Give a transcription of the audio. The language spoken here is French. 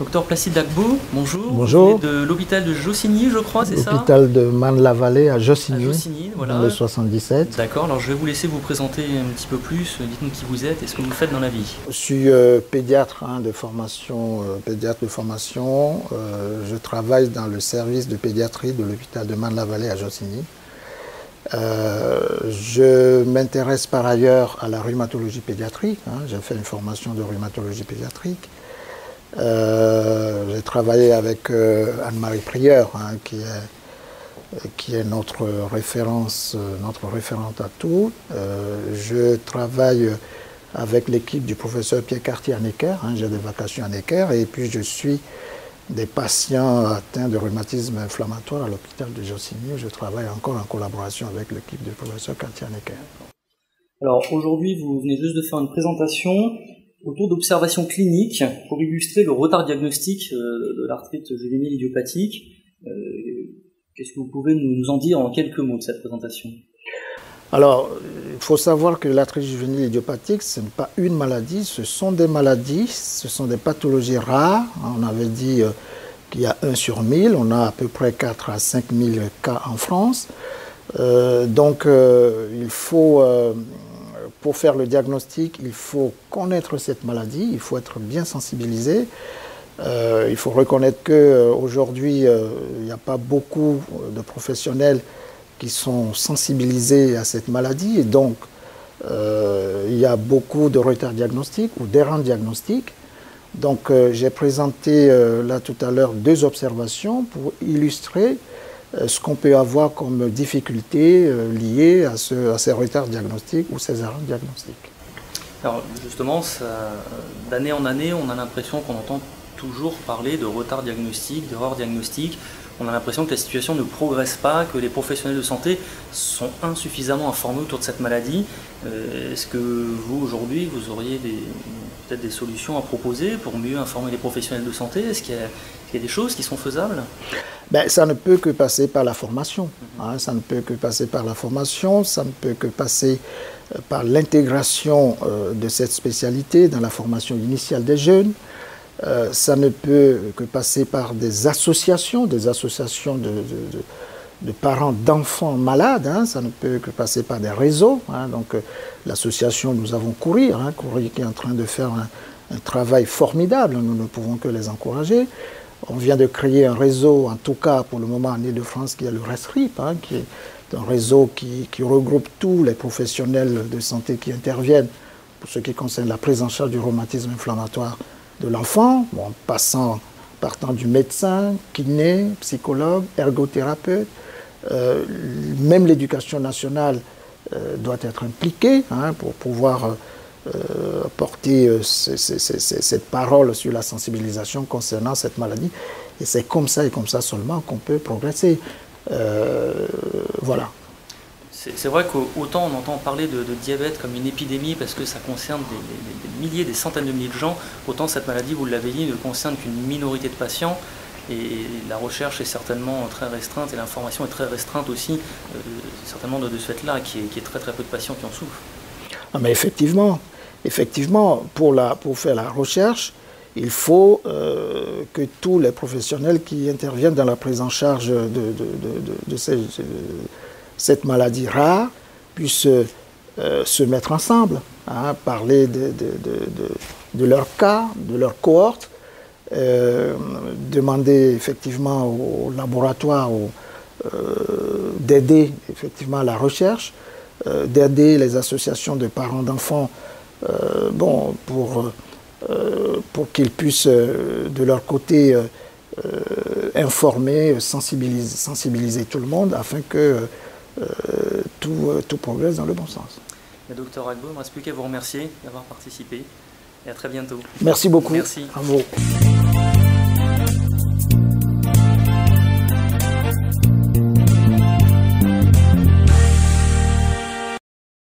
Docteur Placide Agbo, bonjour. Bonjour. Vous venez de l'hôpital de Jossigny, je crois, c'est ça? L'hôpital de Marne-la-Vallée à Jossigny, voilà. dans le 77. D'accord, alors je vais vous laisser vous présenter un petit peu plus. Dites-nous qui vous êtes et ce que vous faites dans la vie. Je suis pédiatre de formation. Je travaille dans le service de pédiatrie de l'hôpital de Marne-la-Vallée à Jossigny. Je m'intéresse par ailleurs à la rhumatologie pédiatrique. J'ai fait une formation de rhumatologie pédiatrique. J'ai travaillé avec Anne-Marie Prieur, qui est notre référente à tout. Je travaille avec l'équipe du professeur Pierre Cartier à Necker. J'ai des vacations à Necker et puis je suis des patients atteints de rhumatisme inflammatoire à l'hôpital de Jossigny. Je travaille encore en collaboration avec l'équipe du professeur Cartier à Necker. Alors aujourd'hui, vous venez juste de faire une présentation autour d'observations cliniques pour illustrer le retard diagnostique de l'arthrite juvénile idiopathique. Qu'est-ce que vous pouvez nous en dire en quelques mots de cette présentation? Alors, il faut savoir que l'arthrite juvénile idiopathique, ce n'est pas une maladie, ce sont des maladies, ce sont des pathologies rares. On avait dit qu'il y a 1 sur 1000, on a à peu près 4 à 5 000 cas en France. Il faut... Pour faire le diagnostic, il faut connaître cette maladie, il faut être bien sensibilisé. Il faut reconnaître qu'aujourd'hui, il n'y a pas beaucoup de professionnels qui sont sensibilisés à cette maladie. Et donc, il y a beaucoup de retards diagnostiques ou d'errants diagnostiques. Donc, j'ai présenté là tout à l'heure 2 observations pour illustrer ce qu'on peut avoir comme difficultés liées à ces retards diagnostiques ou ces erreurs diagnostiques. Alors justement, d'année en année, on a l'impression qu'on entend toujours parler de retard diagnostique, d'erreurs diagnostiques. On a l'impression que la situation ne progresse pas, que les professionnels de santé sont insuffisamment informés autour de cette maladie. Est-ce que vous, aujourd'hui, vous auriez peut-être des solutions à proposer pour mieux informer les professionnels de santé? Est-ce qu'il y a des choses qui sont faisables? Ça ne peut que passer par la formation. Ça ne peut que passer par la formation, ça ne peut que passer par l'intégration de cette spécialité dans la formation initiale des jeunes. Ça ne peut que passer par des associations de parents d'enfants malades. Ça ne peut que passer par des réseaux. Donc l'association Nous avons Courir, Courir qui est en train de faire un travail formidable. Nous ne pouvons que les encourager. On vient de créer un réseau, en tout cas pour le moment en Île-de-France, qui est le RESRIP, qui est un réseau qui regroupe tous les professionnels de santé qui interviennent pour ce qui concerne la prise en charge du rhumatisme inflammatoire de l'enfant, partant du médecin, kiné, psychologue, ergothérapeute. Même l'éducation nationale doit être impliquée pour pouvoir porter cette parole sur la sensibilisation concernant cette maladie. Et c'est comme ça et comme ça seulement qu'on peut progresser. Voilà. C'est vrai qu'autant on entend parler de diabète comme une épidémie parce que ça concerne des milliers, des centaines de milliers de gens, autant cette maladie, vous l'avez dit, ne concerne qu'une minorité de patients. Et la recherche est certainement très restreinte et l'information est très restreinte aussi, certainement de ce fait-là, qui est très très peu de patients qui en souffrent. Ah, mais effectivement, pour faire la recherche, il faut que tous les professionnels qui interviennent dans la prise en charge de cette maladie rare puissent se mettre ensemble, parler de leur cas, de leur cohorte, demander effectivement au laboratoire d'aider effectivement à la recherche, d'aider les associations de parents d'enfants pour qu'ils puissent de leur côté informer, sensibiliser tout le monde afin que tout progresse dans le bon sens. Docteur Agbo, il ne me reste plus qu'à vous remercier d'avoir participé et à très bientôt. Merci beaucoup. Merci. À vous.